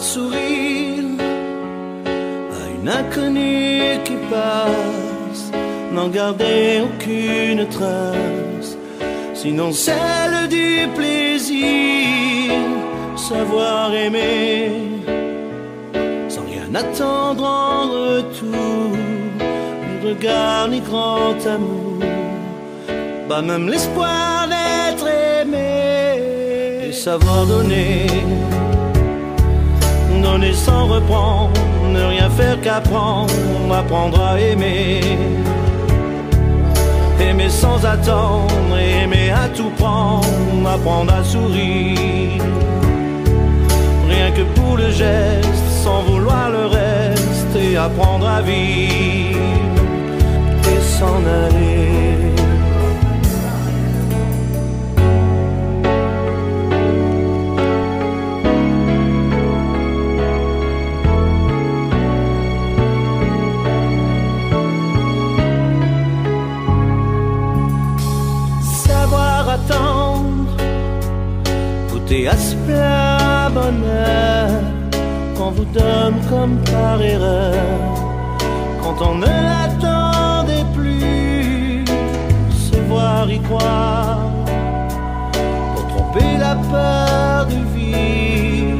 sourire à une inconnue qui passe, n'en garder aucune trace, sinon celle du plaisir. Savoir aimer sans rien attendre en retour, ni regard ni grand amour, pas même l'espoir d'être aimé. Et savoir donner, donner sans reprendre, ne rien faire qu'apprendre, apprendre à aimer. Aimer sans attendre, aimer à tout prendre, apprendre à sourire. Rien que pour le geste, sans vouloir le reste, et apprendre à vivre et s'en aller. Attendre, goûter à ce plat bonheur qu'on vous donne comme par erreur, quand on ne l'attendait plus. Se voir y croire, pour tromper la peur de vivre,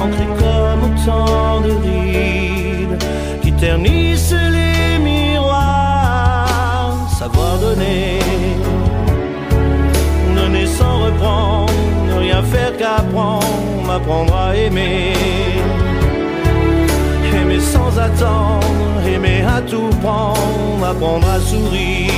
ancré comme autant de rides qui ternissent les miroirs. Savoir donner, donner sans reprendre, ne rien faire qu'apprendre, apprendre à aimer. Aimer sans attendre, aimer à tout prendre, apprendre à sourire.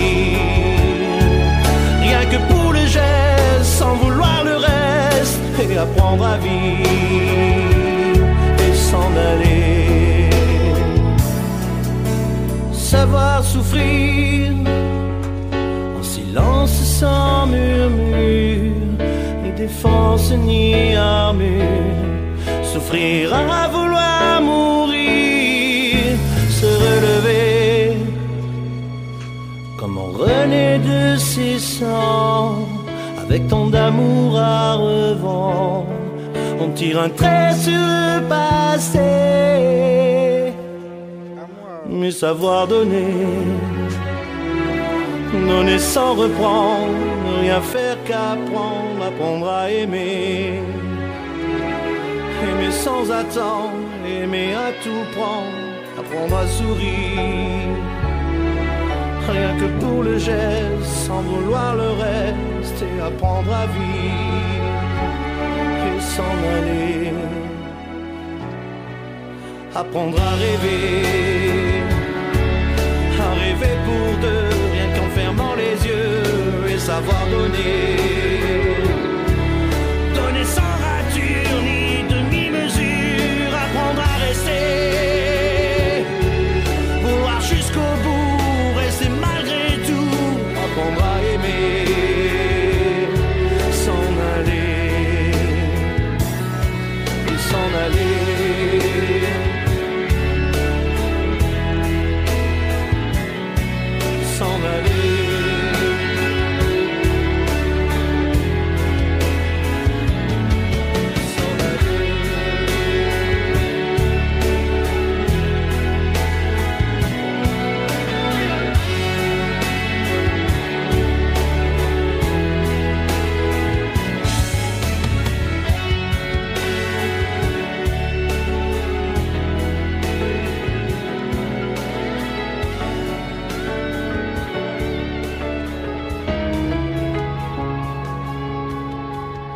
Rien que pour le geste, sans vouloir le reste, et apprendre à vivre et s'en aller. Savoir souffrir en silence sans murmure, ni défense ni armure. Souffrir à vouloir mourir, se relever comme on renaît de ses sangs, avec tant d'amour à revendre. On tire un trait sur le passé, mais savoir donner, donner sans reprendre, ne rien faire qu'apprendre, apprendre à aimer. Aimer sans attendre, aimer à tout prendre, apprendre à sourire. Rien que pour le geste, sans vouloir le reste, et apprendre à vivre et s'en aller. Apprendre à rêver pour deux, rien qu'en fermant les yeux, et savoir donner, donner sans rature ni demi-mesure, apprendre à rester, vouloir jusqu'au bout, rester malgré tout, apprendre à aimer, s'en aller, et s'en aller.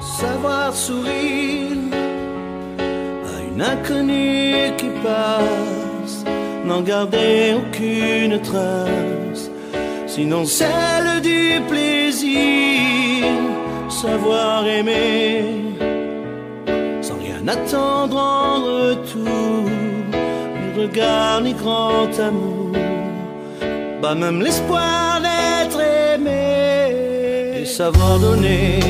Savoir sourire à une inconnue qui passe, n'en garder aucune trace, sinon celle du plaisir. Savoir aimer sans rien attendre en retour, ni regard ni grand amour, pas même l'espoir d'être aimé. Et savoir donner,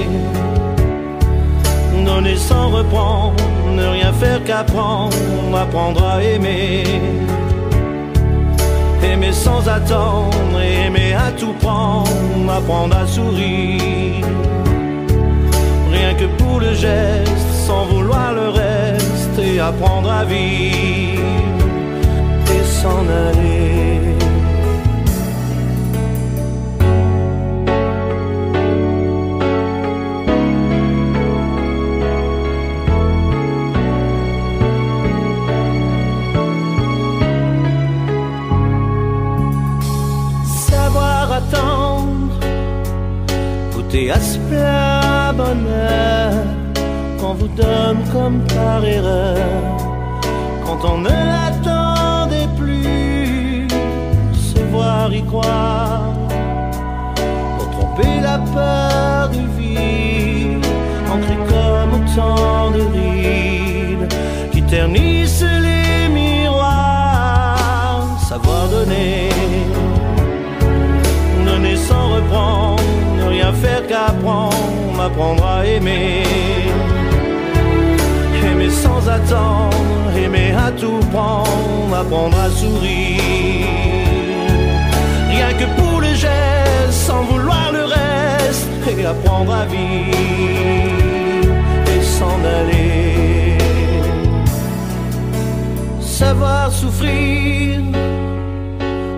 donner sans reprendre, ne rien faire qu'apprendre, apprendre à aimer. Aimer sans attendre, aimer à tout prendre, apprendre à sourire. Rien que pour le geste, sans vouloir le reste, et et apprendre à vivre et s'en aller. Savoir attendre, goûter à ce plat bonheur qu'on vous donne comme par erreur, quand on ne l'attendait plus, se voir y croire, pour tromper la peur du vide, ancré comme autant de rides qui ternissent les miroirs. Savoir donner, donner sans reprendre, ne rien faire qu'apprendre, apprendre à aimer. Aimer sans attendre, aimer à tout prendre, apprendre à sourire. Rien que pour le geste, sans vouloir le reste, et apprendre à vivre et s'en aller. Savoir souffrir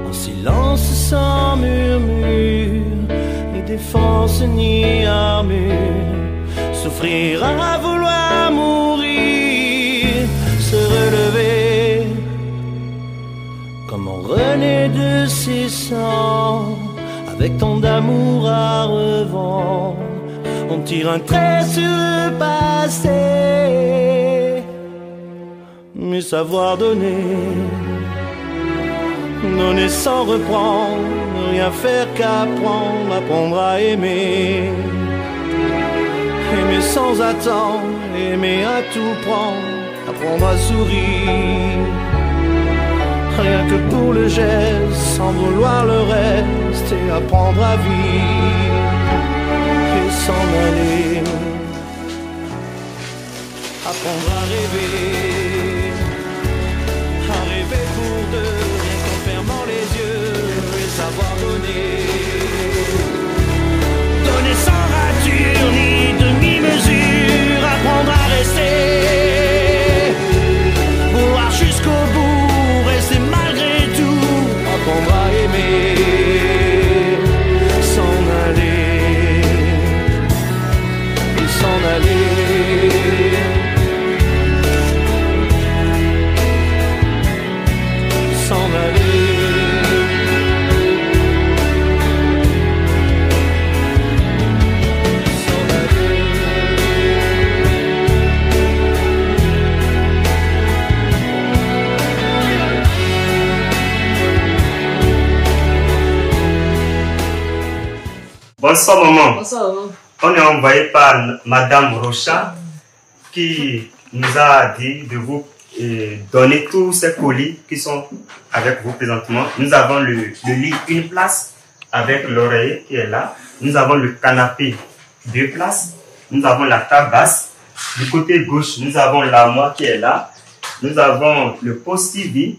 en silence sans murmure, ni défense ni armure. Souffrir à vouloir mourir, se relever comme on renaît de ses sangs, avec tant d'amour à revendre. On tire un trait sur le passé, mais savoir donner, donner sans reprendre, rien faire qu'apprendre, apprendre à aimer. Aimer sans attendre, aimer à tout prendre, apprendre à sourire. Rien que pour le geste, sans vouloir le reste, et apprendre à vivre et s'en aller. Apprendre à rêver pour deux, rien qu'en fermant les yeux, et savoir donner. Donner sans rature ni demi-mesure, apprendre à rester, vouloir jusqu'au bout, rester malgré tout, apprendre à aimer, s'en aller, et s'en aller, s'en aller. Bonsoir maman. Bonsoir maman. On est envoyé par Madame Rocha qui nous a dit de vous donner tous ces colis qui sont avec vous présentement. Nous avons le lit, une place avec l'oreiller qui est là. Nous avons le canapé, 2 places. Nous avons la table basse. Du côté gauche, nous avons l'armoire qui est là. Nous avons le poste TV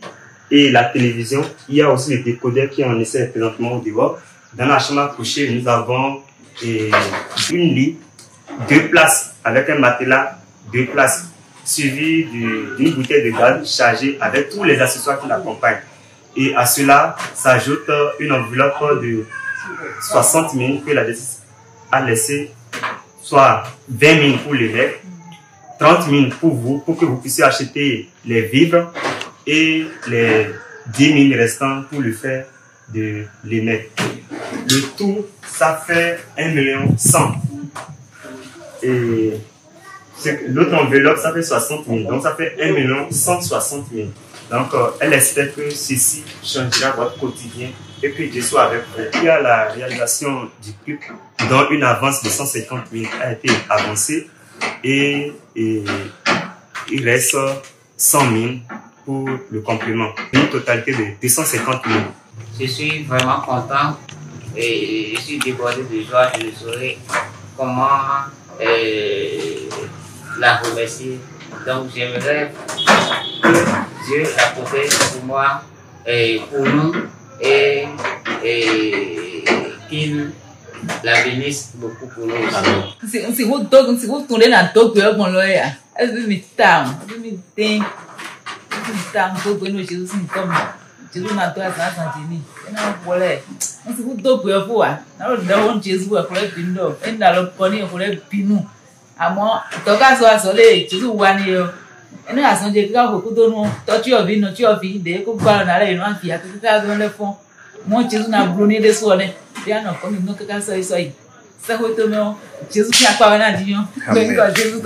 et la télévision. Il y a aussi le décodeur qui est en essai présentement au dehors. Dans la chambre à coucher, nous avons une lit, 2 places avec un matelas, 2 places, suivi d'une bouteille de gaz chargée avec tous les accessoires qui l'accompagnent. Et à cela s'ajoute une enveloppe de 60 000 que la DECIS a laissé, soit 20 000 pour l'élève, 30 000 pour vous, pour que vous puissiez acheter les vivres et les 10 000 restants pour le faire de l'ENEC. Le tout, ça fait 1 100 000. Et l'autre enveloppe, ça fait 60 000. Donc, ça fait 1 160 000. Donc, elle espère que ceci changera votre quotidien et que Dieu soit avec vous. Il y a la réalisation du CUP, dont une avance de 150 000 a été avancée et il reste 100 000 pour le complément. Une totalité de 250 000. Je suis vraiment content et je suis débordé de joie. Je ne saurais comment la remercier. Donc j'aimerais que Dieu la protège pour moi et pour nous et qu'il la bénisse beaucoup pour nous aussi. Si vous tournez dans le dos, vous allez me temps. Jésus comme Jésus n'a pas à s'entendre. Si vous tournez pour vous, alors Jésus va faire pindo. Et dans le pony, on va pinu. À moi, toka soit solé, Jésus wani yo. Et nous avons dit que quand vous donnez, tu as vu, dès que vous parlez dans les noms, il y a quelque chose dans le fond. Moi, Jésus n'a brûlé des soirées. Bien, non, comme il n'a que ça, ça, ça, Jésus qui a pas un adieu. Jésus,